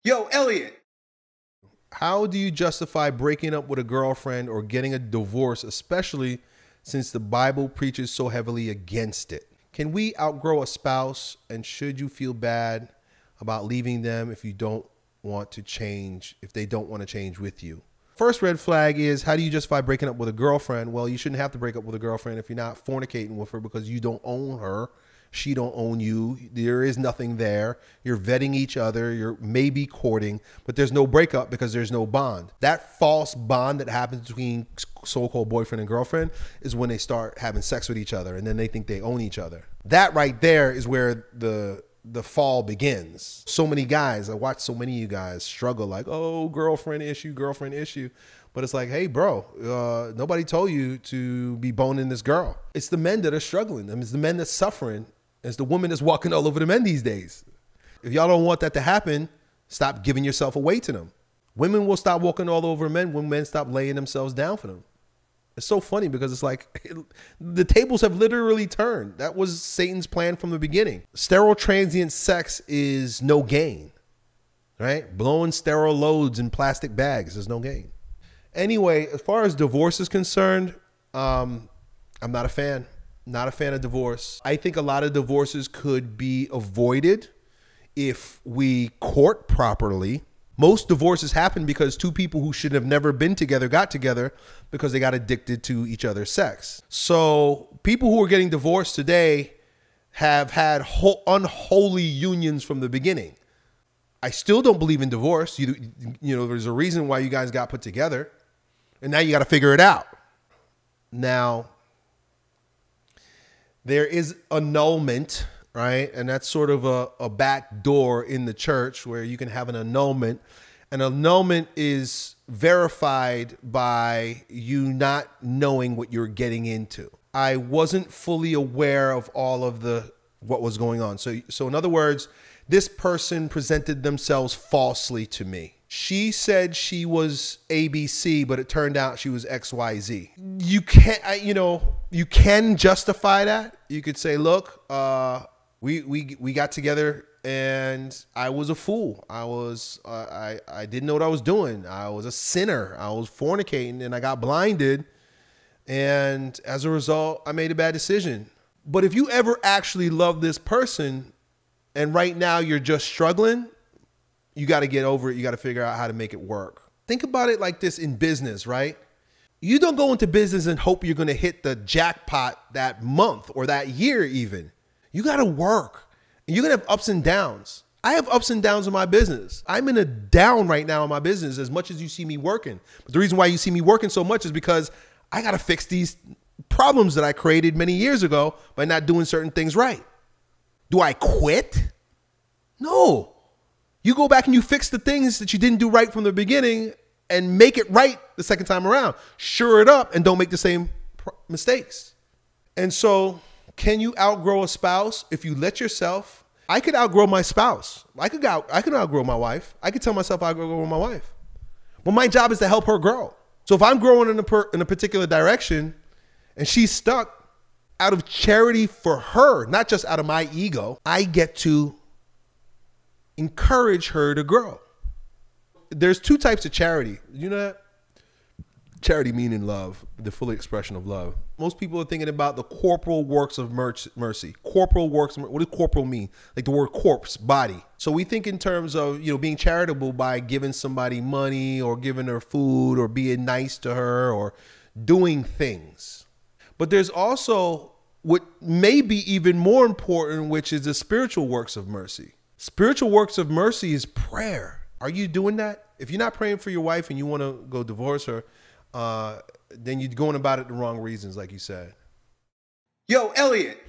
Yo, Elliott. How do you justify breaking up with a girlfriend or getting a divorce, especially since the Bible preaches so heavily against it? Can we outgrow a spouse, and should you feel bad about leaving them if you don't want to change, if they don't want to change with you? First red flag is, how do you justify breaking up with a girlfriend? Well, you shouldn't have to break up with a girlfriend if you're not fornicating with her, because you don't own her. She don't own you. There is nothing there. You're vetting each other. You're maybe courting, but there's no breakup because there's no bond. That false bond that happens between so-called boyfriend and girlfriend is when they start having sex with each other and then they think they own each other. That right there is where the fall begins. So many guys, I watch so many of you guys struggle like, oh, girlfriend issue. But it's like, hey, bro, nobody told you to be boning this girl. It's the men that are struggling. I mean, it's the men that's suffering. It's the woman that's walking all over the men these days. If y'all don't want that to happen, stop giving yourself away to them. Women will stop walking all over men when men stop laying themselves down for them. It's so funny because it's like the tables have literally turned. That was Satan's plan from the beginning. Sterile transient sex is no gain, right? Blowing sterile loads in plastic bags is no gain. Anyway, as far as divorce is concerned, I'm not a fan. Not a fan of divorce. I think a lot of divorces could be avoided if we court properly. Most divorces happen because two people who should have never been together got together because they got addicted to each other's sex. So people who are getting divorced today have had unholy unions from the beginning. I still don't believe in divorce. You know, there's a reason why you guys got put together, and now you got to figure it out. Now, there is annulment, right? And that's sort of a back door in the church where you can have an annulment. An annulment is verified by you not knowing what you're getting into. I wasn't fully aware of all of what was going on. So in other words, this person presented themselves falsely to me. She said she was ABC, but it turned out she was XYZ. You can't, you can justify that. You could say, look, we got together and I was a fool. I didn't know what I was doing. I was a sinner. I was fornicating and I got blinded. And as a result, I made a bad decision. But if you ever actually love this person and right now you're just struggling, you got to get over it. You got to figure out how to make it work. Think about it like this in business, right? You don't go into business and hope you're going to hit the jackpot that month or that year even. You got to work. And you're going to have ups and downs. I have ups and downs in my business. I'm in a down right now in my business as much as you see me working. But the reason why you see me working so much is because I got to fix these problems that I created many years ago by not doing certain things right. Do I quit? No. You go back and you fix the things that you didn't do right from the beginning and make it right the second time around. Shore it up and don't make the same mistakes. And so, can you outgrow a spouse if you let yourself? I could outgrow my spouse. I could outgrow my wife. I could tell myself I outgrow my wife. But my job is to help her grow. So if I'm growing in a particular direction and she's stuck, out of charity for her, not just out of my ego, I get to encourage her to grow. There's two types of charity. You know that? Charity meaning love, the full expression of love. Most people are thinking about the corporal works of mercy. Corporal works, what does corporal mean? Like the word corpse, body. So we think in terms of, being charitable by giving somebody money or giving her food or being nice to her or doing things. But there's also what may be even more important, which is the spiritual works of mercy. Spiritual works of mercy is prayer. Are you doing that? If you're not praying for your wife and you want to go divorce her, then you're going about it the wrong reasons, like you said. Yo, Elliott.